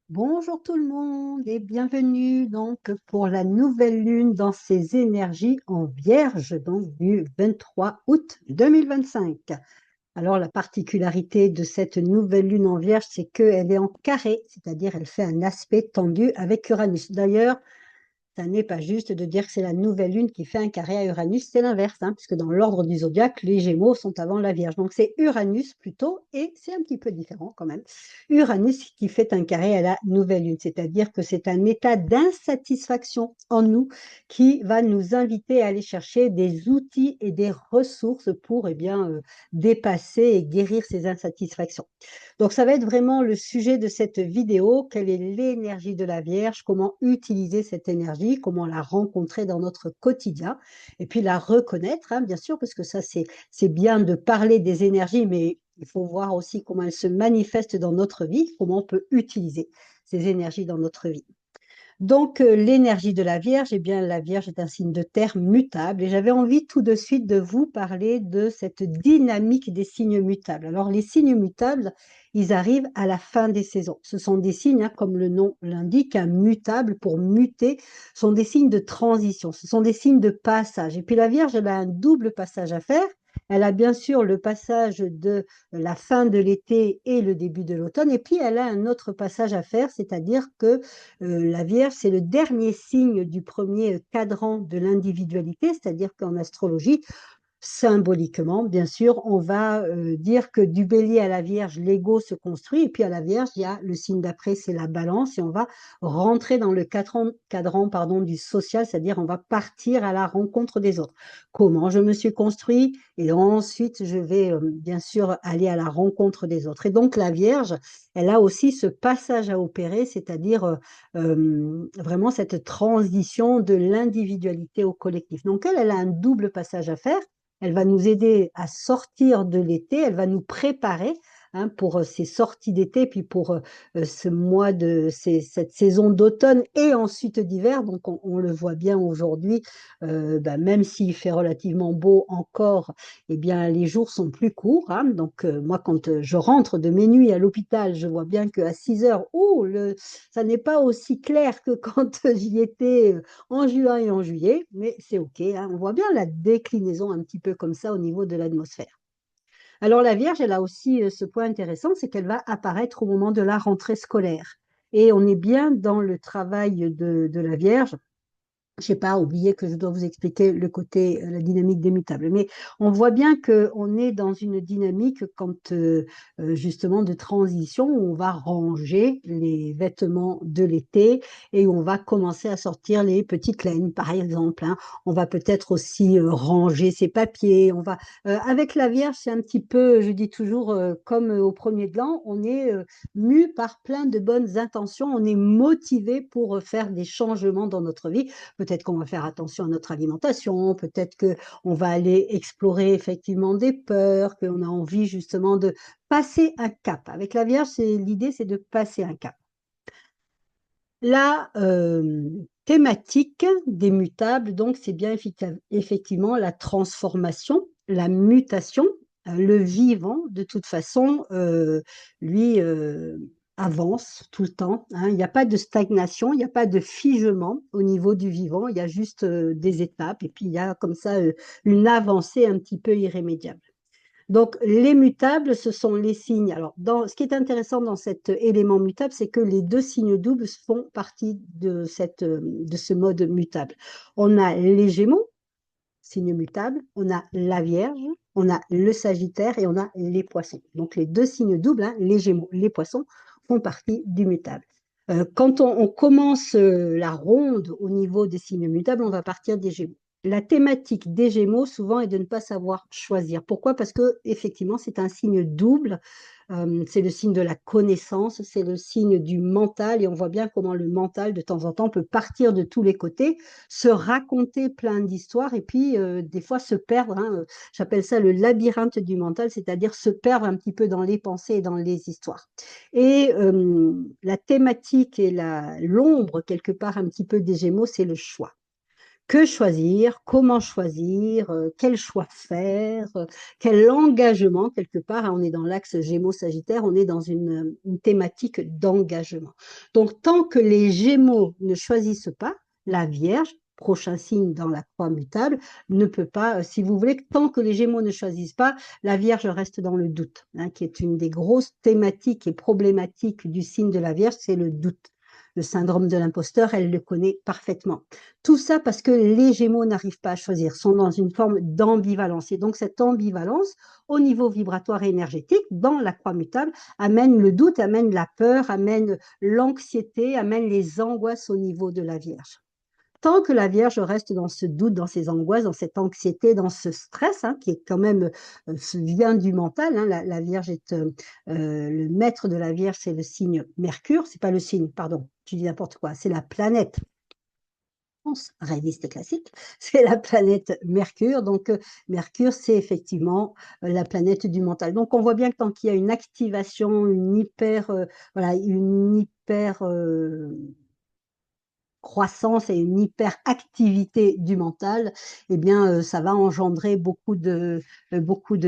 Bonjour tout le monde et bienvenue donc pour la nouvelle lune dans ses énergies en Vierge, donc du 23 août 2025. Alors la particularité de cette nouvelle lune en Vierge, c'est qu'elle est en carré, c'est-à-dire elle fait un aspect tendu avec Uranus. D'ailleurs, ça n'est pas juste de dire que c'est la nouvelle lune qui fait un carré à Uranus, c'est l'inverse, hein, puisque dans l'ordre du zodiaque, les Gémeaux sont avant la Vierge. Donc c'est Uranus plutôt, et c'est un petit peu différent quand même. Uranus qui fait un carré à la nouvelle lune, c'est-à-dire que c'est un état d'insatisfaction en nous qui va nous inviter à aller chercher des outils et des ressources pour dépasser et guérir ces insatisfactions. Donc, ça va être vraiment le sujet de cette vidéo. Quelle est l'énergie de la Vierge? Comment utiliser cette énergie? Comment la rencontrer dans notre quotidien? Et puis la reconnaître, hein, bien sûr, parce que ça, c'est bien de parler des énergies, mais il faut voir aussi comment elles se manifestent dans notre vie, comment on peut utiliser ces énergies dans notre vie. Donc, l'énergie de la Vierge, eh bien, la Vierge est un signe de terre mutable et j'avais envie tout de suite de vous parler de cette dynamique des signes mutables. Alors, les signes mutables, ils arrivent à la fin des saisons. Ce sont des signes, hein, comme le nom l'indique, un mutable pour muter, sont des signes de transition, ce sont des signes de passage. Et puis, la Vierge, elle a un double passage à faire. Elle a bien sûr le passage de la fin de l'été et le début de l'automne, et puis elle a un autre passage à faire, c'est-à-dire que la Vierge, c'est le dernier signe du premier cadran de l'individualité, c'est-à-dire qu'en astrologie, symboliquement, bien sûr, on va dire que du bélier à la Vierge, l'ego se construit, et puis à la Vierge, il y a le signe d'après, c'est la balance, et on va rentrer dans le cadran pardon, du social, c'est-à-dire on va partir à la rencontre des autres. Comment je me suis construit, et ensuite je vais bien sûr aller à la rencontre des autres. Et donc la Vierge, elle a aussi ce passage à opérer, c'est-à-dire vraiment cette transition de l'individualité au collectif. Donc elle a un double passage à faire. Elle va nous aider à sortir de l'été, elle va nous préparer, hein, pour ces sorties d'été, puis pour ce mois cette saison d'automne et ensuite d'hiver. Donc on le voit bien aujourd'hui, même s'il fait relativement beau encore, eh bien les jours sont plus courts, hein. Donc moi, quand je rentre de mes nuits à l'hôpital, je vois bien qu'à 6 heures, ça n'est pas aussi clair que quand j'y étais en juin et en juillet, mais c'est OK, hein. On voit bien la déclinaison un petit peu comme ça au niveau de l'atmosphère. Alors la Vierge, elle a aussi ce point intéressant, c'est qu'elle va apparaître au moment de la rentrée scolaire. Et on est bien dans le travail de la Vierge. Je n'ai pas oublié que je dois vous expliquer le côté, la dynamique des mutables. Mais on voit bien qu'on est dans une dynamique quand justement de transition où on va ranger les vêtements de l'été et où on va commencer à sortir les petites laines, par exemple, hein. On va peut-être aussi ranger ses papiers. Avec la Vierge, c'est un petit peu, je dis toujours, comme au premier de l'an, on est mu par plein de bonnes intentions. On est motivé pour faire des changements dans notre vie. Peut-être qu'on va faire attention à notre alimentation, peut-être qu'on va aller explorer effectivement des peurs, qu'on a envie justement de passer un cap. Avec la Vierge, l'idée, c'est de passer un cap. La thématique des mutables, donc, c'est bien effectivement la transformation, la mutation. Le vivant, de toute façon, lui avance tout le temps, hein. Il n'y a pas de stagnation, il n'y a pas de figement au niveau du vivant, il y a juste des étapes et puis il y a comme ça une avancée un petit peu irrémédiable. Donc, les mutables, ce sont les signes. Alors, ce qui est intéressant dans cet élément mutable, c'est que les deux signes doubles font partie de ce mode mutable. On a les Gémeaux, signe mutable, on a la Vierge, on a le Sagittaire et on a les Poissons. Donc, les deux signes doubles, hein, les Gémeaux, les Poissons, font partie du mutable. Quand on commence la ronde au niveau des signes mutables, on va partir des Gémeaux. La thématique des Gémeaux, souvent, est de ne pas savoir choisir. Pourquoi? Parce que effectivement, c'est un signe double. C'est le signe de la connaissance, c'est le signe du mental, et on voit bien comment le mental, de temps en temps, peut partir de tous les côtés, se raconter plein d'histoires, et puis des fois se perdre, hein. J'appelle ça le labyrinthe du mental, c'est-à-dire se perdre un petit peu dans les pensées et dans les histoires. Et la thématique et l'ombre, quelque part, un petit peu des Gémeaux, c'est le choix. Que choisir? Comment choisir? Quel choix faire? Quel engagement, quelque part, hein, on est dans l'axe Gémeaux-Sagittaire, on est dans une thématique d'engagement. Donc, tant que les Gémeaux ne choisissent pas, la Vierge, prochain signe dans la croix mutable, ne peut pas, si vous voulez, tant que les Gémeaux ne choisissent pas, la Vierge reste dans le doute, hein, qui est une des grosses thématiques et problématiques du signe de la Vierge, c'est le doute. Le syndrome de l'imposteur, elle le connaît parfaitement. Tout ça parce que les Gémeaux n'arrivent pas à choisir, sont dans une forme d'ambivalence. Et donc cette ambivalence, au niveau vibratoire et énergétique, dans la croix mutable, amène le doute, amène la peur, amène l'anxiété, amène les angoisses au niveau de la Vierge. Tant que la Vierge reste dans ce doute, dans ces angoisses, dans cette anxiété, dans ce stress, hein, qui est quand même vient du mental, hein, la Vierge est le maître de la Vierge, c'est le signe Mercure, c'est pas le signe, pardon, tu dis n'importe quoi, c'est la planète réaliste et classique, c'est la planète Mercure. Donc, Mercure, c'est effectivement la planète du mental. Donc, on voit bien que tant qu'il y a une activation, voilà, une hyper croissance et une hyperactivité du mental, eh bien, ça va engendrer beaucoup de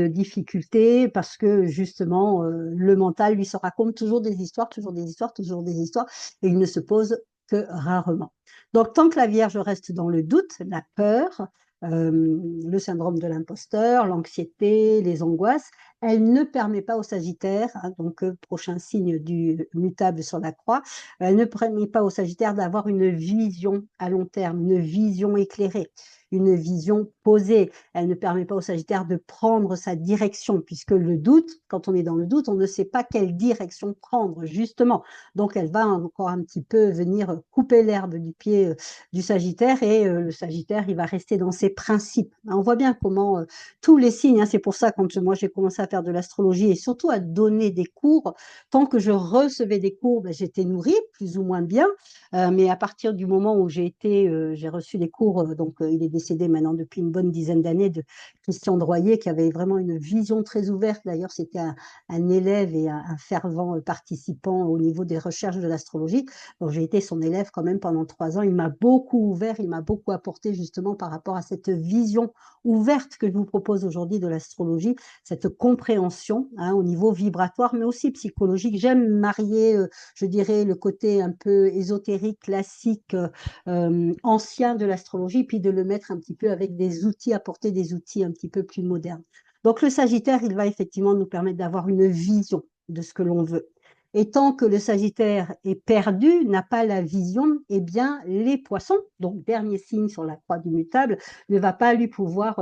difficultés parce que justement, le mental, lui, se raconte toujours des histoires, toujours des histoires, toujours des histoires, et il ne se pose que rarement. Donc, tant que la Vierge reste dans le doute, la peur, le syndrome de l'imposteur, l'anxiété, les angoisses, elle ne permet pas au Sagittaire, hein, donc prochain signe du mutable sur la croix, elle ne permet pas au Sagittaire d'avoir une vision à long terme, une vision éclairée, une vision posée. Elle ne permet pas au Sagittaire de prendre sa direction, puisque le doute, quand on est dans le doute, on ne sait pas quelle direction prendre, justement. Donc, elle va encore un petit peu venir couper l'herbe du pied du Sagittaire, et le Sagittaire, il va rester dans ses principes. On voit bien comment tous les signes, hein, c'est pour ça quand moi j'ai commencé à faire de l'astrologie et surtout à donner des cours, tant que je recevais des cours, ben, j'étais nourrie, plus ou moins bien. Mais à partir du moment où j'ai reçu des cours, donc il est décédé maintenant depuis une bonne dizaine d'années, de Christian Droyer, qui avait vraiment une vision très ouverte. D'ailleurs, c'était un élève et un fervent participant au niveau des recherches de l'astrologie. Donc, j'ai été son élève quand même pendant 3 ans. Il m'a beaucoup ouvert, il m'a beaucoup apporté justement par rapport à cette vision ouverte que je vous propose aujourd'hui de l'astrologie, cette compréhension, hein, au niveau vibratoire, mais aussi psychologique. J'aime marier, je dirais, le côté un peu ésotérique, classique, ancien de l'astrologie, puis de le mettre un petit peu avec des outils, apporter des outils un petit peu plus modernes. Donc le Sagittaire, il va effectivement nous permettre d'avoir une vision de ce que l'on veut. Et tant que le Sagittaire est perdu, n'a pas la vision, eh bien, les poissons, donc dernier signe sur la croix du mutable, ne va pas lui pouvoir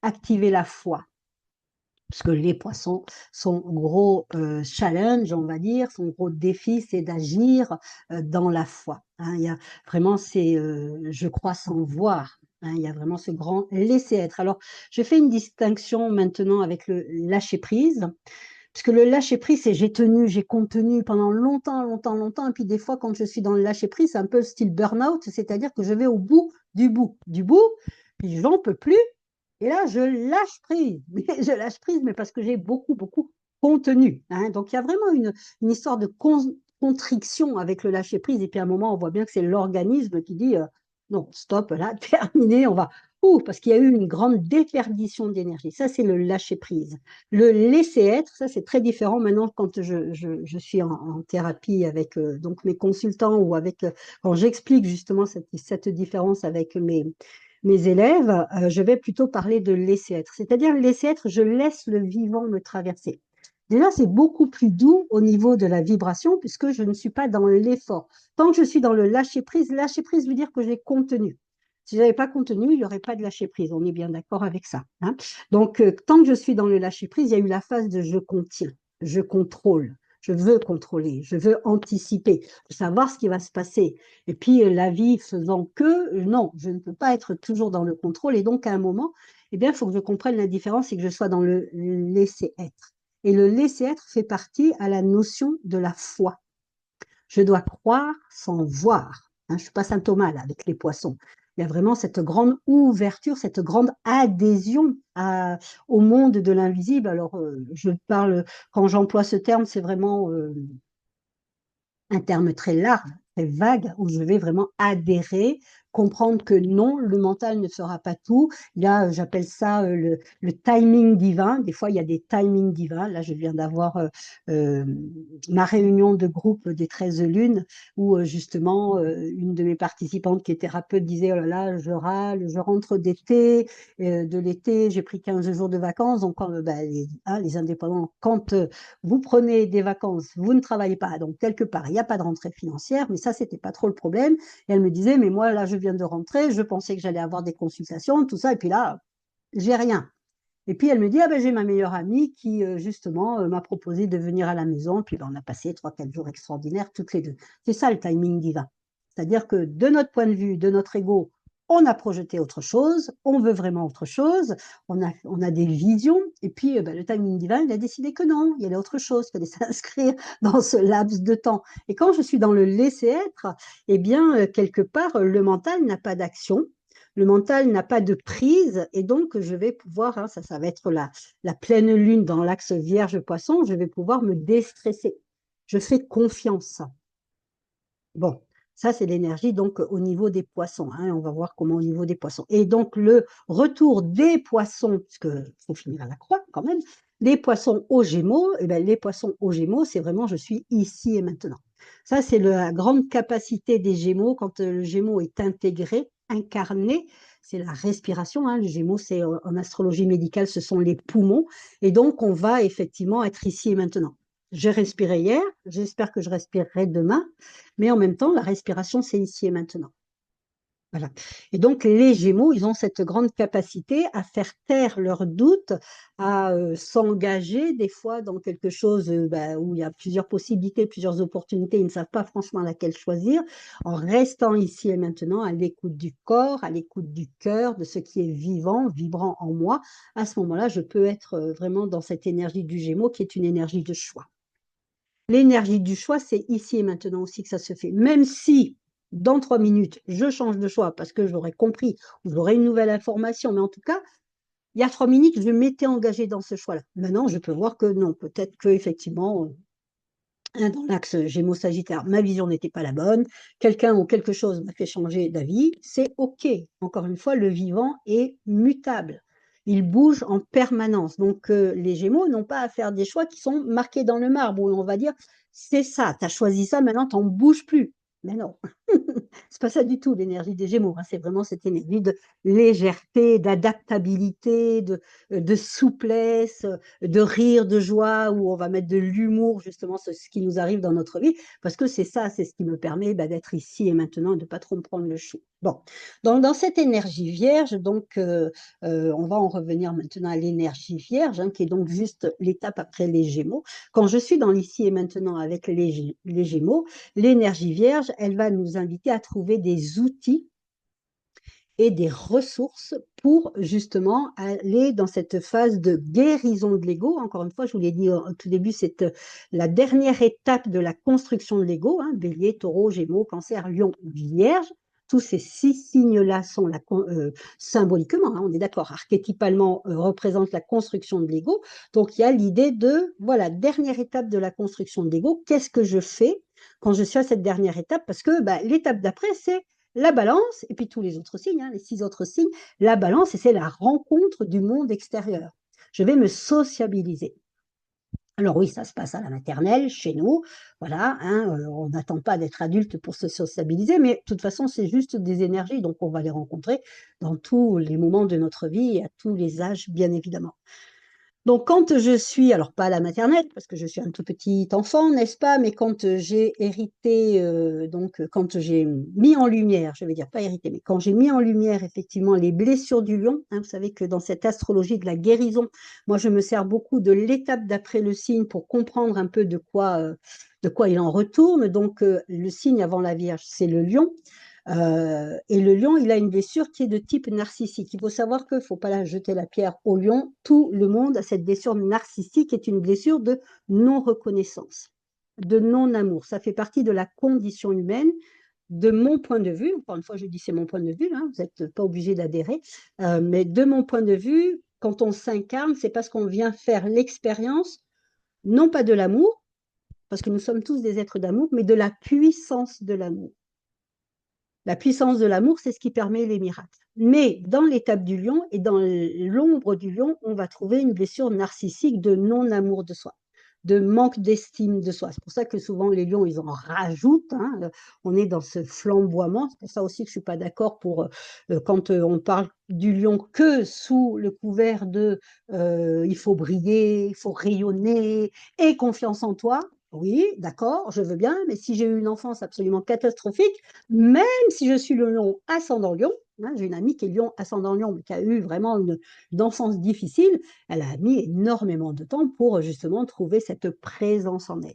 activer la foi. Parce que les poissons, son gros challenge, on va dire, son gros défi, c'est d'agir dans la foi. Hein. Il y a vraiment, c'est je crois sans voir. Hein. Il y a vraiment ce grand laisser être. Alors, je fais une distinction maintenant avec le lâcher prise. Parce que le lâcher prise, c'est j'ai tenu, j'ai contenu pendant longtemps, longtemps, longtemps. Et puis des fois, quand je suis dans le lâcher prise, c'est un peu le style burn-out, c'est-à-dire que je vais au bout du bout, du bout, puis j'en peux plus. Et là, je lâche prise. Mais je lâche prise, mais parce que j'ai beaucoup, beaucoup contenu. Hein. Donc, il y a vraiment une histoire de contriction avec le lâcher prise. Et puis, à un moment, on voit bien que c'est l'organisme qui dit non, stop, là, terminé, on va. Ouh, parce qu'il y a eu une grande déperdition d'énergie. Ça, c'est le lâcher prise. Le laisser être, ça, c'est très différent maintenant quand je suis en thérapie avec donc mes consultants ou avec, quand j'explique justement cette différence avec mes élèves, je vais plutôt parler de laisser être. C'est-à-dire laisser être, je laisse le vivant me traverser. Déjà, c'est beaucoup plus doux au niveau de la vibration puisque je ne suis pas dans l'effort. Tant que je suis dans le lâcher prise veut dire que j'ai contenu. Si je n'avais pas contenu, il n'y aurait pas de lâcher prise. On est bien d'accord avec ça. Hein. Donc, tant que je suis dans le lâcher prise, il y a eu la phase de je contiens, je contrôle, je veux contrôler, je veux anticiper, savoir ce qui va se passer. Et puis, la vie faisant que, non, je ne peux pas être toujours dans le contrôle. Et donc, à un moment, eh bien, il faut que je comprenne la différence et que je sois dans le laisser-être. Et le laisser-être fait partie à la notion de la foi. Je dois croire sans voir. Hein, je ne suis pas saint Thomas là, avec les poissons. Il y a vraiment cette grande ouverture, cette grande adhésion au monde de l'invisible. Alors, je parle, quand j'emploie ce terme, c'est vraiment un terme très large, très vague, où je vais vraiment adhérer comprendre que non, le mental ne fera pas tout. Là, j'appelle ça le timing divin. Des fois, il y a des timings divins. Là, je viens d'avoir euh, ma réunion de groupe des 13 lunes où justement une de mes participantes qui est thérapeute disait oh là là, je râle, je rentre d'été, de l'été, j'ai pris 15 jours de vacances. Donc, les indépendants, quand vous prenez des vacances, vous ne travaillez pas. Donc, quelque part, il n'y a pas de rentrée financière, mais ça, c'était pas trop le problème. Et elle me disait, mais moi, là, je viens de rentrer, je pensais que j'allais avoir des consultations, tout ça, et puis là, j'ai rien. Et puis elle me dit, ah ben j'ai ma meilleure amie qui justement m'a proposé de venir à la maison. Puis ben, on a passé 3, 4 jours extraordinaires toutes les deux. C'est ça le timing divin. C'est-à-dire que de notre point de vue, de notre ego, on a projeté autre chose, on veut vraiment autre chose, on a des visions, et puis ben, le timing divin, il a décidé que non, il y avait autre chose, qu'il fallait s'inscrire dans ce laps de temps. Et quand je suis dans le laisser-être, eh bien, quelque part, le mental n'a pas d'action, le mental n'a pas de prise et donc je vais pouvoir, hein, ça va être la pleine lune dans l'axe Vierge-Poisson, je vais pouvoir me déstresser. Je fais confiance. Bon, ça c'est l'énergie donc au niveau des poissons, hein, on va voir comment au niveau des poissons. Et donc le retour des poissons, parce qu'il faut finir à la croix quand même, les poissons aux Gémeaux, et bien, les poissons aux Gémeaux, c'est vraiment je suis ici et maintenant. Ça, c'est la grande capacité des Gémeaux quand le Gémeaux est intégré, incarné, c'est la respiration. Hein. Le Gémeaux, c'est en astrologie médicale, ce sont les poumons. Et donc, on va effectivement être ici et maintenant. J'ai respiré hier, j'espère que je respirerai demain, mais en même temps, la respiration, c'est ici et maintenant. Voilà. Et donc, les Gémeaux, ils ont cette grande capacité à faire taire leurs doutes, à s'engager des fois dans quelque chose où il y a plusieurs possibilités, plusieurs opportunités, ils ne savent pas franchement laquelle choisir, en restant ici et maintenant à l'écoute du corps, à l'écoute du cœur, de ce qui est vivant, vibrant en moi. À ce moment-là, je peux être vraiment dans cette énergie du Gémeaux qui est une énergie de choix. L'énergie du choix, c'est ici et maintenant aussi que ça se fait. Même si dans 3 minutes, je change de choix parce que j'aurais compris ou j'aurais une nouvelle information, mais en tout cas, il y a 3 minutes, je m'étais engagée dans ce choix-là. Maintenant, je peux voir que non, peut-être que effectivement, dans l'axe Gémeaux-Sagittaire, ma vision n'était pas la bonne. Quelqu'un ou quelque chose m'a fait changer d'avis. C'est OK. Encore une fois, le vivant est mutable. Il bouge en permanence. Donc, les Gémeaux n'ont pas à faire des choix qui sont marqués dans le marbre, où on va dire, c'est ça, tu as choisi ça, maintenant, tu n'en bouges plus. Mais non, c'est pas ça du tout l'énergie des Gémeaux. Hein. C'est vraiment cette énergie de légèreté, d'adaptabilité, de souplesse, de rire, de joie, où on va mettre de l'humour, justement, ce qui nous arrive dans notre vie, parce que c'est ça, c'est ce qui me permet d'être ici et maintenant, de ne pas trop me prendre le chou. Bon, dans cette énergie vierge, donc, on va en revenir maintenant à l'énergie vierge, hein, qui est donc juste l'étape après les Gémeaux. Quand je suis dans l'ici et maintenant avec les Gémeaux, l'énergie vierge, elle va nous inviter à trouver des outils et des ressources pour justement aller dans cette phase de guérison de l'ego. Encore une fois, je vous l'ai dit au tout début, c'est la dernière étape de la construction de l'ego. Hein, Bélier, Taureau, Gémeaux, Cancer, Lion, Vierge. Tous ces 6 signes-là sont symboliquement, hein, on est d'accord, archétypalement représentent la construction de l'ego. Donc il y a l'idée de, voilà, dernière étape de la construction de l'ego. Qu'est-ce que je fais quand je suis à cette dernière étape? Parce que l'étape d'après, c'est la balance, et puis tous les autres signes, hein, les 6 autres signes, la balance, et c'est la rencontre du monde extérieur. Je vais me sociabiliser. Alors oui, ça se passe à la maternelle, chez nous, voilà, hein, on n'attend pas d'être adulte pour se sociabiliser, mais de toute façon, c'est juste des énergies, donc on va les rencontrer dans tous les moments de notre vie et à tous les âges, bien évidemment. Donc, quand je suis, alors pas à la maternelle, parce que je suis un tout petit enfant, n'est-ce pas, mais quand j'ai hérité, donc quand j'ai mis en lumière, je vais dire pas hérité, mais quand j'ai mis en lumière effectivement les blessures du lion, hein, vous savez que dans cette astrologie de la guérison, moi je me sers beaucoup de l'étape d'après le signe pour comprendre un peu de quoi il en retourne. Donc, le signe avant la Vierge, c'est le lion. Et le lion, il a une blessure qui est de type narcissique. Il faut savoir qu'il ne faut pas la jeter la pierre au lion. Tout le monde a cette blessure narcissique qui est une blessure de non-reconnaissance, de non-amour. Ça fait partie de la condition humaine. De mon point de vue, encore une fois, je dis c'est mon point de vue, hein, vous n'êtes pas obligé d'adhérer, mais de mon point de vue, quand on s'incarne, c'est parce qu'on vient faire l'expérience, non pas de l'amour, parce que nous sommes tous des êtres d'amour, mais de la puissance de l'amour. La puissance de l'amour, c'est ce qui permet les miracles. Mais dans l'étape du lion et dans l'ombre du lion, on va trouver une blessure narcissique de non-amour de soi, de manque d'estime de soi. C'est pour ça que souvent les lions, ils en rajoutent, hein. On est dans ce flamboiement. C'est pour ça aussi que je ne suis pas d'accord pour quand on parle du lion que sous le couvert de il faut briller, il faut rayonner et confiance en toi. Oui, d'accord, je veux bien, mais si j'ai eu une enfance absolument catastrophique, même si je suis le lion ascendant lion, hein, j'ai une amie qui est lion ascendant lion, mais qui a eu vraiment une enfance difficile, elle a mis énormément de temps pour justement trouver cette présence en elle.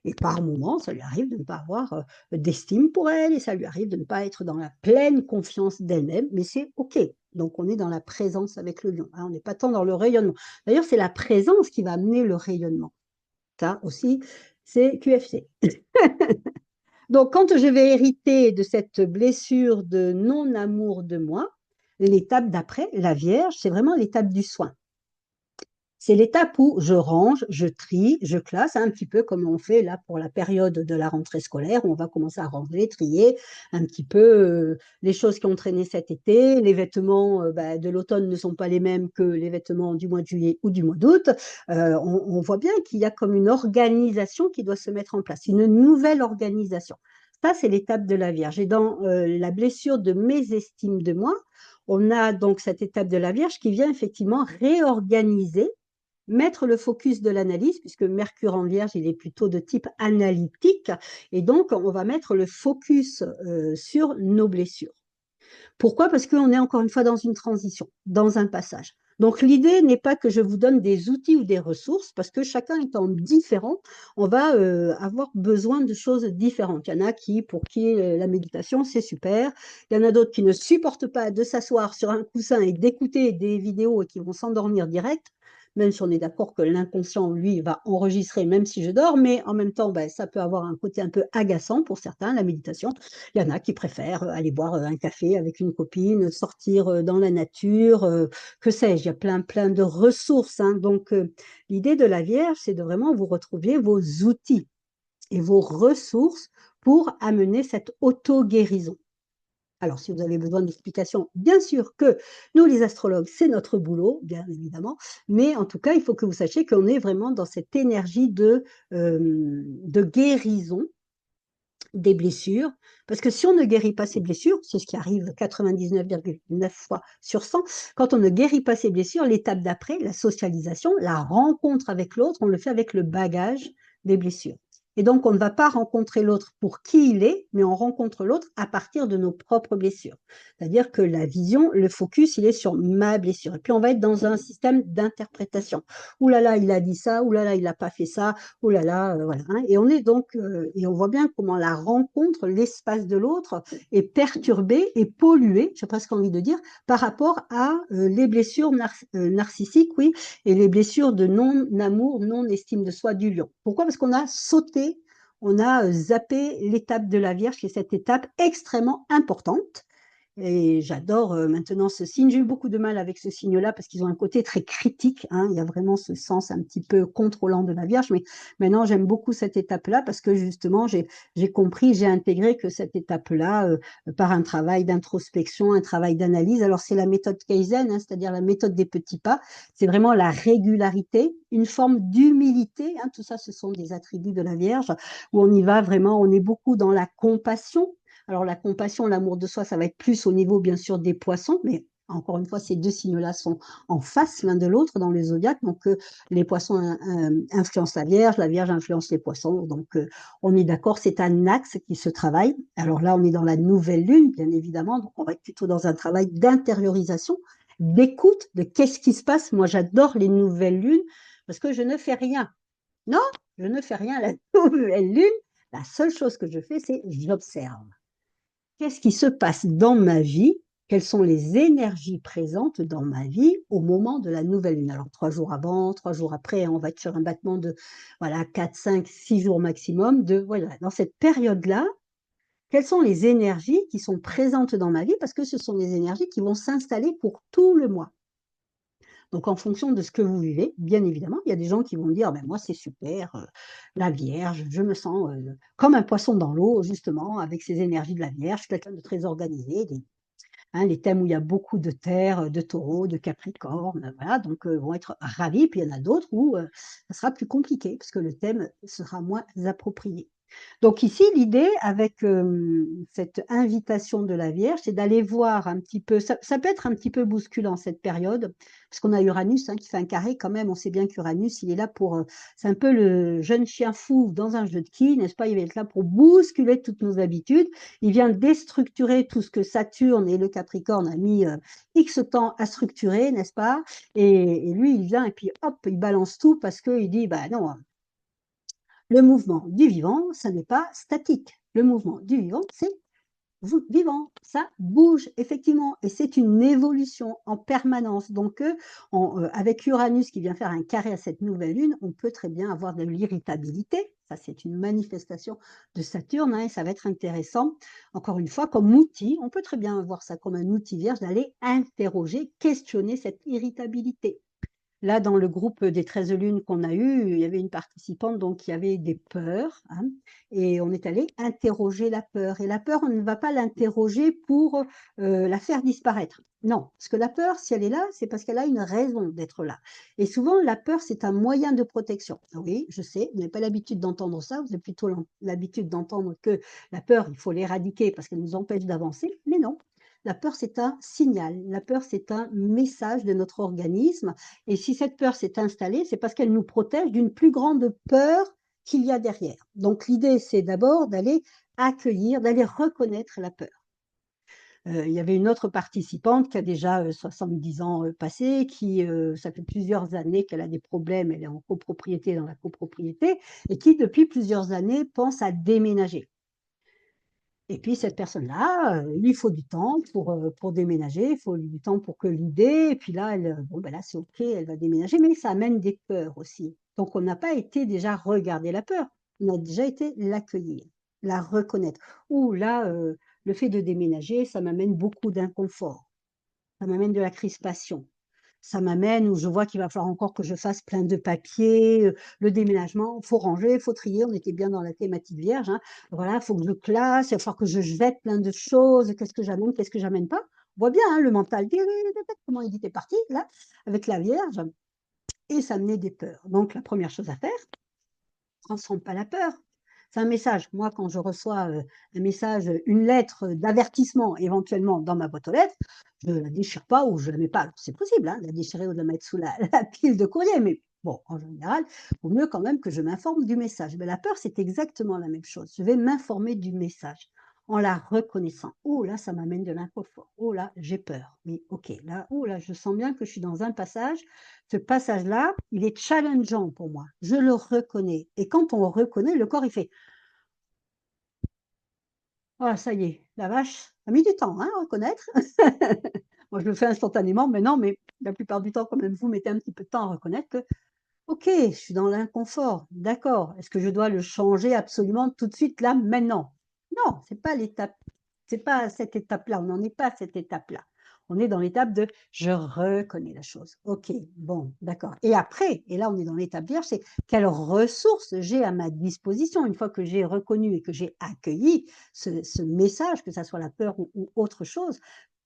Et par moments, ça lui arrive de ne pas avoir d'estime pour elle, et ça lui arrive de ne pas être dans la pleine confiance d'elle-même, mais c'est OK. Donc on est dans la présence avec le lion, hein, on n'est pas tant dans le rayonnement. D'ailleurs, c'est la présence qui va amener le rayonnement. Ça aussi, c'est QFC. Donc, quand je vais hériter de cette blessure de non-amour de moi, l'étape d'après, la Vierge, c'est vraiment l'étape du soin. C'est l'étape où je range, je trie, je classe, un petit peu comme on fait là pour la période de la rentrée scolaire, où on va commencer à ranger, trier un petit peu les choses qui ont traîné cet été. Les vêtements de l'automne ne sont pas les mêmes que les vêtements du mois de juillet ou du mois d'août. On voit bien qu'il y a comme une organisation qui doit se mettre en place, une nouvelle organisation. Ça, c'est l'étape de la Vierge. Et dans la blessure de mésestime de moi, on a donc cette étape de la Vierge qui vient effectivement réorganiser, mettre le focus de l'analyse, puisque Mercure en Vierge, il est plutôt de type analytique, et donc on va mettre le focus sur nos blessures. Pourquoi? Parce qu'on est encore une fois dans une transition, dans un passage. Donc l'idée n'est pas que je vous donne des outils ou des ressources, parce que chacun étant différent, on va avoir besoin de choses différentes. Il y en a pour qui la méditation, c'est super. Il y en a d'autres qui ne supportent pas de s'asseoir sur un coussin et d'écouter des vidéos et qui vont s'endormir direct, même si on est d'accord que l'inconscient, lui, va enregistrer même si je dors, mais en même temps, ça peut avoir un côté un peu agaçant pour certains, la méditation. Il y en a qui préfèrent aller boire un café avec une copine, sortir dans la nature, que sais-je, il y a plein de ressources, hein. Donc, l'idée de la Vierge, c'est de vraiment vous retrouver vos outils et vos ressources pour amener cette auto-guérison. Alors, si vous avez besoin d'explications, bien sûr que nous, les astrologues, c'est notre boulot, bien évidemment, mais en tout cas, il faut que vous sachiez qu'on est vraiment dans cette énergie de guérison des blessures, parce que si on ne guérit pas ces blessures, c'est ce qui arrive 99,9 fois sur 100, quand on ne guérit pas ces blessures, l'étape d'après, la socialisation, la rencontre avec l'autre, on le fait avec le bagage des blessures. Et donc, on ne va pas rencontrer l'autre pour qui il est, mais on rencontre l'autre à partir de nos propres blessures. C'est-à-dire que la vision, le focus, il est sur ma blessure. Et puis, on va être dans un système d'interprétation. Ouh là là, il a dit ça, ouh là là, il n'a pas fait ça, oh là là, voilà, hein. Et on est donc, et on voit bien comment la rencontre, l'espace de l'autre est perturbé et pollué, j'ai presque envie de dire, par rapport à les blessures narcissiques, oui, et les blessures de non-amour, non-estime de soi du lion. Pourquoi? Parce qu'on a sauté, on a zappé l'étape de la Vierge, qui est cette étape extrêmement importante. Et j'adore maintenant ce signe. J'ai eu beaucoup de mal avec ce signe-là parce qu'ils ont un côté très critique, hein. Il y a vraiment ce sens un petit peu contrôlant de la Vierge. Mais maintenant, j'aime beaucoup cette étape-là parce que justement, j'ai compris, j'ai intégré que cette étape-là, par un travail d'introspection, un travail d'analyse, alors c'est la méthode Kaizen, hein, c'est-à-dire la méthode des petits pas. C'est vraiment la régularité, une forme d'humilité, hein. Tout ça, ce sont des attributs de la Vierge où on y va vraiment, on est beaucoup dans la compassion. Alors, la compassion, l'amour de soi, ça va être plus au niveau, bien sûr, des poissons, mais encore une fois, ces deux signes-là sont en face l'un de l'autre dans les zodiaques. Donc, les poissons influencent la Vierge influence les poissons. Donc, on est d'accord, c'est un axe qui se travaille. Alors là, on est dans la nouvelle lune, bien évidemment. Donc, on va être plutôt dans un travail d'intériorisation, d'écoute de qu'est-ce qui se passe. Moi, j'adore les nouvelles lunes parce que je ne fais rien. Non, je ne fais rien à la nouvelle lune. La seule chose que je fais, c'est j'observe. Qu'est-ce qui se passe dans ma vie? Quelles sont les énergies présentes dans ma vie au moment de la nouvelle lune? Alors, 3 jours avant, 3 jours après, on va être sur un battement de voilà, 4, 5, 6 jours maximum. Voilà, dans cette période-là, quelles sont les énergies qui sont présentes dans ma vie? Parce que ce sont les énergies qui vont s'installer pour tout le mois. Donc en fonction de ce que vous vivez, bien évidemment, il y a des gens qui vont dire: «Ben moi c'est super, la Vierge, je me sens, comme un poisson dans l'eau justement avec ces énergies de la Vierge, je suis quelqu'un de très organisé». Les thèmes où il y a beaucoup de terre, de taureau, de capricorne, voilà, donc vont être ravis. Puis il y en a d'autres où, ça sera plus compliqué parce que le thème sera moins approprié. Donc ici, l'idée avec, cette invitation de la Vierge, c'est d'aller voir un petit peu ça peut être un petit peu bousculant cette période, parce qu'on a Uranus, hein, qui fait un carré quand même. On sait bien qu'Uranus, il est là pour, c'est un peu le jeune chien fou dans un jeu de quilles, n'est-ce pas? Il va être là pour bousculer toutes nos habitudes. Il vient déstructurer tout ce que Saturne et le Capricorne a mis, X temps à structurer, n'est-ce pas? Et lui, il vient et puis hop, il balance tout parce qu'il dit: «Bah non, le mouvement du vivant, ça n'est pas statique. Le mouvement du vivant, c'est vivant, ça bouge effectivement et c'est une évolution en permanence. Donc, avec Uranus qui vient faire un carré à cette nouvelle lune, on peut très bien avoir de l'irritabilité. Ça, c'est une manifestation de Saturne, hein, et ça va être intéressant. Encore une fois, comme outil, on peut très bien voir ça comme un outil vierge d'aller interroger, questionner cette irritabilité. Là, dans le groupe des 13 lunes qu'on a eu, il y avait une participante donc qui avait des peurs, hein, et on est allé interroger la peur et la peur, on ne va pas l'interroger pour, la faire disparaître. Non, parce que la peur, si elle est là, c'est parce qu'elle a une raison d'être là et souvent la peur, c'est un moyen de protection. Oui, je sais, vous n'avez pas l'habitude d'entendre ça, vous avez plutôt l'habitude d'entendre que la peur, il faut l'éradiquer parce qu'elle nous empêche d'avancer, mais non. La peur, c'est un signal. La peur, c'est un message de notre organisme et si cette peur s'est installée, c'est parce qu'elle nous protège d'une plus grande peur qu'il y a derrière. Donc l'idée, c'est d'abord d'aller accueillir, d'aller reconnaître la peur. Il y avait une autre participante qui a déjà, 70 ans, passés, qui, ça fait plusieurs années qu'elle a des problèmes, elle est en copropriété dans la copropriété et qui depuis plusieurs années pense à déménager. Et puis cette personne-là, il lui faut du temps pour déménager, il faut du temps pour que l'idée et puis là, elle, bon, ben, là, c'est OK, elle va déménager, mais ça amène des peurs aussi. Donc on n'a pas été déjà regarder la peur, on a déjà été l'accueillir, la reconnaître. Ou là, le fait de déménager, ça m'amène beaucoup d'inconfort, ça m'amène de la crispation. Ça m'amène où je vois qu'il va falloir encore que je fasse plein de papiers, le déménagement, faut ranger, faut trier, on était bien dans la thématique vierge, hein. Voilà, faut que je classe, il va falloir que je jette plein de choses, qu'est-ce que j'amène pas? On voit bien, hein, le mental, comment il était parti là, avec la Vierge et ça amenait des peurs. Donc la première chose à faire, transforme pas la peur. C'est un message. Moi, quand je reçois, un message, une lettre d'avertissement éventuellement dans ma boîte aux lettres, je ne la déchire pas ou je la mets pas. Alors c'est possible, hein, de la déchirer ou de la mettre sous la la pile de courrier, mais bon, en général, il vaut mieux quand même que je m'informe du message. Mais la peur, c'est exactement la même chose. Je vais m'informer du message en la reconnaissant. «Oh là, ça m'amène de l'inconfort. Oh là, j'ai peur. Mais OK, là, oh là, je sens bien que je suis dans un passage. Ce passage-là, il est challengeant pour moi. Je le reconnais et quand on reconnaît, le corps, il fait: «Ah ça y est, la vache, ça a mis du temps, hein, à reconnaître». Moi, je le fais instantanément maintenant, mais la plupart du temps, quand même, vous mettez un petit peu de temps à reconnaître que: «OK, je suis dans l'inconfort, d'accord. Est-ce que je dois le changer absolument tout de suite, là, maintenant?» Non, c'est pas à cette étape-là, on n'en est pas à cette étape-là. On est dans l'étape de: «Je reconnais la chose. OK, bon, d'accord» et après et là, on est dans l'étape vierge, c'est quelles ressources j'ai à ma disposition? Une fois que j'ai reconnu et que j'ai accueilli ce message, que ça soit la peur ou autre chose,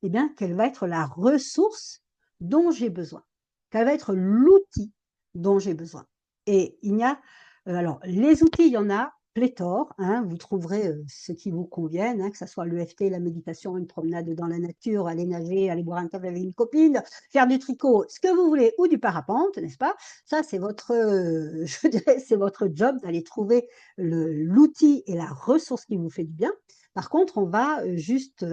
eh bien, quelle va être la ressource dont j'ai besoin? Quel va être l'outil dont j'ai besoin? Et il y a, alors les outils, il y en a pléthore, hein, vous trouverez, ceux qui vous conviennent, hein, que ça soit l'EFT, la méditation, une promenade dans la nature, aller nager, aller boire un café avec une copine, faire du tricot, ce que vous voulez ou du parapente, n'est-ce pas? Ça, c'est votre, je dirais, c'est votre job d'aller trouver l'outil et la ressource qui vous fait du bien. Par contre, on va, juste,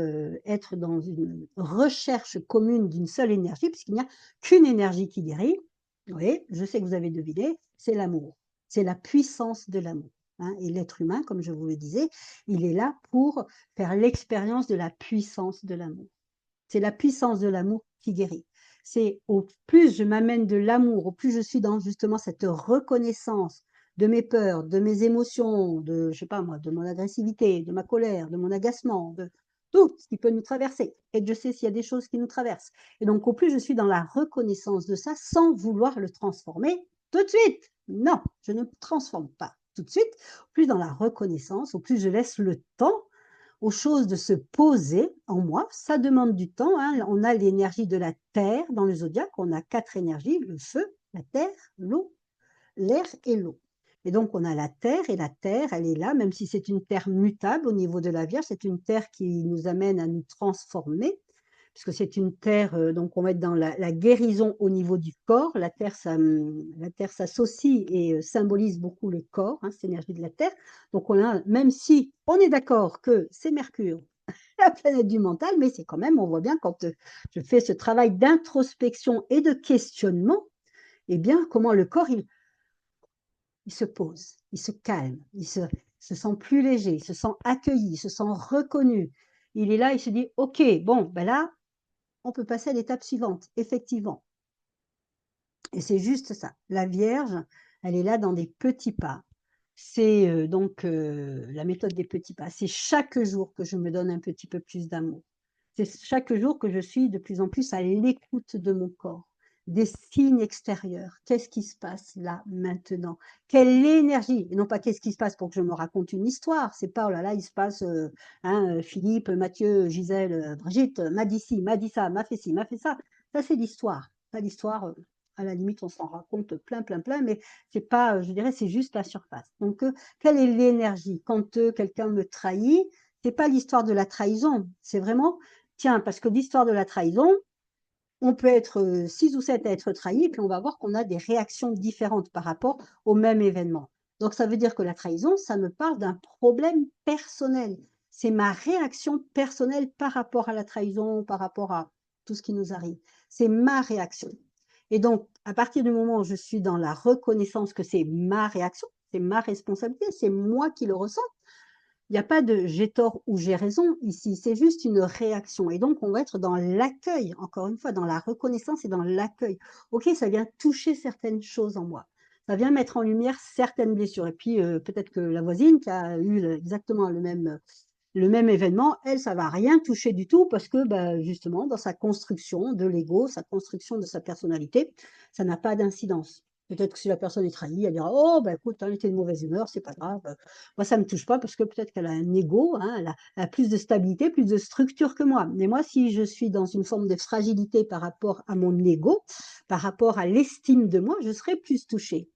être dans une recherche commune d'une seule énergie, puisqu'il n'y a qu'une énergie qui guérit. Oui, je sais que vous avez deviné, c'est l'amour. C'est la puissance de l'amour, hein, et l'être humain, comme je vous le disais, il est là pour faire l'expérience de la puissance de l'amour. C'est la puissance de l'amour qui guérit. C'est au plus je m'amène de l'amour, au plus je suis dans justement cette reconnaissance de mes peurs, de mes émotions, de je sais pas moi, de mon agressivité, de ma colère, de mon agacement, de tout ce qui peut nous traverser. Et Dieu sait s'il y a des choses qui nous traversent. Et donc, au plus je suis dans la reconnaissance de ça, sans vouloir le transformer tout de suite. Non, je ne transforme pas tout de suite. Au plus dans la reconnaissance, au plus je laisse le temps aux choses de se poser en moi. Ça demande du temps, hein. On a l'énergie de la terre dans le zodiaque. On a 4 énergies, le feu, la terre, l'eau, l'air et l'eau. Et donc, on a la terre, et la terre, elle est là, même si c'est une terre mutable au niveau de la Vierge, c'est une terre qui nous amène à nous transformer, puisque c'est une terre, donc on va être dans la guérison au niveau du corps. La terre s'associe et symbolise beaucoup le corps, hein, cette énergie de la terre. Donc, on a, même si on est d'accord que c'est Mercure, la planète du mental, mais c'est quand même, on voit bien quand je fais ce travail d'introspection et de questionnement, eh bien, comment le corps, il se pose, il se calme, se sent plus léger, il se sent accueilli, il se sent reconnu. Il est là, il se dit, OK, bon, ben là, on peut passer à l'étape suivante, effectivement. Et c'est juste ça. La Vierge, elle est là dans des petits pas. C'est donc la méthode des petits pas. C'est chaque jour que je me donne un petit peu plus d'amour. C'est chaque jour que je suis de plus en plus à l'écoute de mon corps, des signes extérieurs. Qu'est-ce qui se passe là, maintenant? Quelle énergie? Et non pas qu'est-ce qui se passe pour que je me raconte une histoire. C'est pas, oh là là, il se passe, Philippe, Mathieu, Gisèle, Brigitte, m'a dit ci, m'a dit ça, m'a fait ci, m'a fait ça. Ça, c'est l'histoire. Pas l'histoire, à la limite, on s'en raconte plein, plein, plein, mais c'est pas, je dirais, c'est juste la surface. Donc, quelle est l'énergie? Quand quelqu'un me trahit, c'est pas l'histoire de la trahison, c'est vraiment, tiens, parce que l'histoire de la trahison, on peut être 6 ou 7 à être trahis, et puis on va voir qu'on a des réactions différentes par rapport au même événement. Donc, ça veut dire que la trahison, ça me parle d'un problème personnel. C'est ma réaction personnelle par rapport à la trahison, par rapport à tout ce qui nous arrive. C'est ma réaction. Et donc, à partir du moment où je suis dans la reconnaissance que c'est ma réaction, c'est ma responsabilité, c'est moi qui le ressens, il n'y a pas de j'ai tort ou j'ai raison ici, c'est juste une réaction. Et donc, on va être dans l'accueil, encore une fois, dans la reconnaissance et dans l'accueil. Ok, ça vient toucher certaines choses en moi. Ça vient mettre en lumière certaines blessures. Et puis, peut-être que la voisine qui a eu exactement le même événement, elle, ça va rien toucher du tout parce que, bah, justement, dans sa construction de l'ego, sa construction de sa personnalité, ça n'a pas d'incidence. Peut-être que si la personne est trahie, elle dira, oh, bah, écoute, elle était de mauvaise humeur, c'est pas grave. Moi, ça me touche pas parce que peut-être qu'elle a un ego, hein, elle a plus de stabilité, plus de structure que moi. Mais moi, si je suis dans une forme de fragilité par rapport à mon ego, par rapport à l'estime de moi, je serai plus touchée.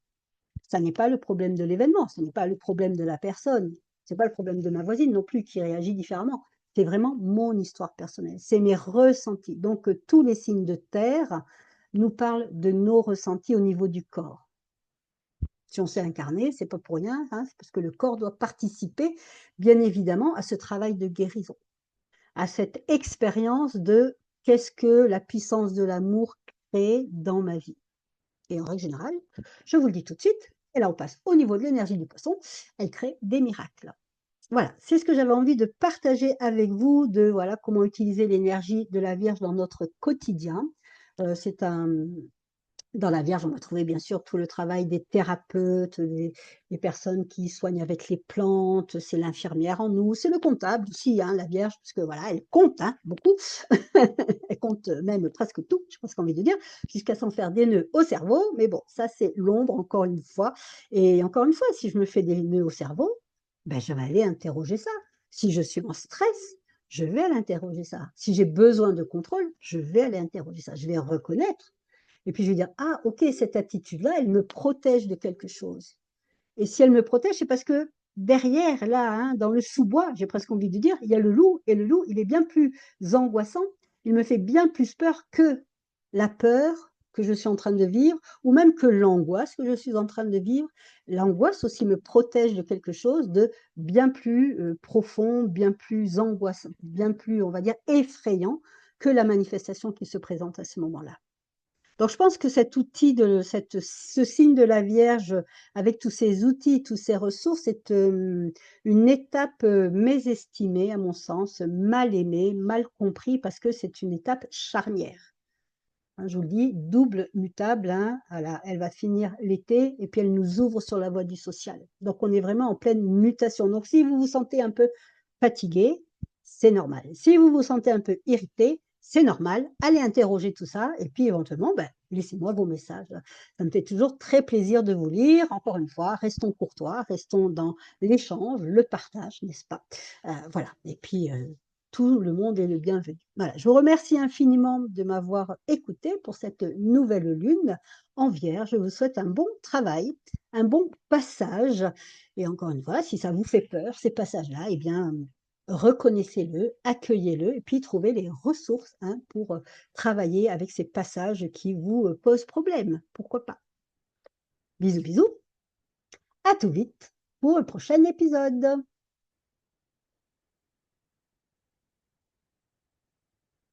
Ça n'est pas le problème de l'événement, ce n'est pas le problème de la personne, c'est pas le problème de ma voisine non plus qui réagit différemment. C'est vraiment mon histoire personnelle, c'est mes ressentis. Donc, tous les signes de terre nous parlent de nos ressentis au niveau du corps. Si on s'est incarné, c'est pas pour rien, hein, c'est parce que le corps doit participer, bien évidemment, à ce travail de guérison, à cette expérience de qu'est-ce que la puissance de l'amour crée dans ma vie. Et en règle générale, je vous le dis tout de suite, et là on passe au niveau de l'énergie du poisson, elle crée des miracles. Voilà, c'est ce que j'avais envie de partager avec vous, de voilà comment utiliser l'énergie de la Vierge dans notre quotidien. C'est un, dans la Vierge, on va trouver bien sûr tout le travail des thérapeutes, des personnes qui soignent avec les plantes, c'est l'infirmière en nous, c'est le comptable aussi, hein, la Vierge, parce que voilà, elle compte hein, beaucoup, elle compte même presque tout, je pense qu'on envie de dire, jusqu'à s'en faire des nœuds au cerveau, mais bon, ça c'est l'ombre encore une fois. Et encore une fois, si je me fais des nœuds au cerveau, ben, je vais aller interroger ça. Si je suis en stress, je vais aller interroger ça. Si j'ai besoin de contrôle, je vais aller interroger ça. Je vais reconnaître et puis je vais dire, ah, ok, cette attitude-là, elle me protège de quelque chose. Et si elle me protège, c'est parce que derrière, là, hein, dans le sous-bois, j'ai presque envie de dire, il y a le loup, et le loup, il est bien plus angoissant, il me fait bien plus peur que la peur que je suis en train de vivre, ou même que l'angoisse que je suis en train de vivre. L'angoisse aussi me protège de quelque chose de bien plus profond, bien plus angoissant, bien plus, on va dire, effrayant que la manifestation qui se présente à ce moment-là. Donc je pense que cet outil ce signe de la Vierge avec tous ces outils, tous ces ressources est, une étape, mésestimée à mon sens, mal aimée, mal compris parce que c'est une étape charnière. Hein, je vous le dis, double mutable, hein, elle va finir l'été et puis elle nous ouvre sur la voie du social. Donc on est vraiment en pleine mutation. Donc si vous vous sentez un peu fatigué, c'est normal. Si vous vous sentez un peu irrité, c'est normal. Allez interroger tout ça et puis éventuellement, ben, laissez-moi vos messages. Ça me fait toujours très plaisir de vous lire. Encore une fois, restons courtois, restons dans l'échange, le partage, n'est-ce pas? Voilà et puis, tout le monde est le bienvenu. Voilà, je vous remercie infiniment de m'avoir écouté pour cette nouvelle lune en Vierge. Je vous souhaite un bon travail, un bon passage et encore une fois, si ça vous fait peur, ces passages-là, eh bien, reconnaissez-le, accueillez-le et puis trouvez les ressources, hein, pour, travailler avec ces passages qui vous, posent problème. Pourquoi pas? Bisous, bisous, à tout vite pour le prochain épisode.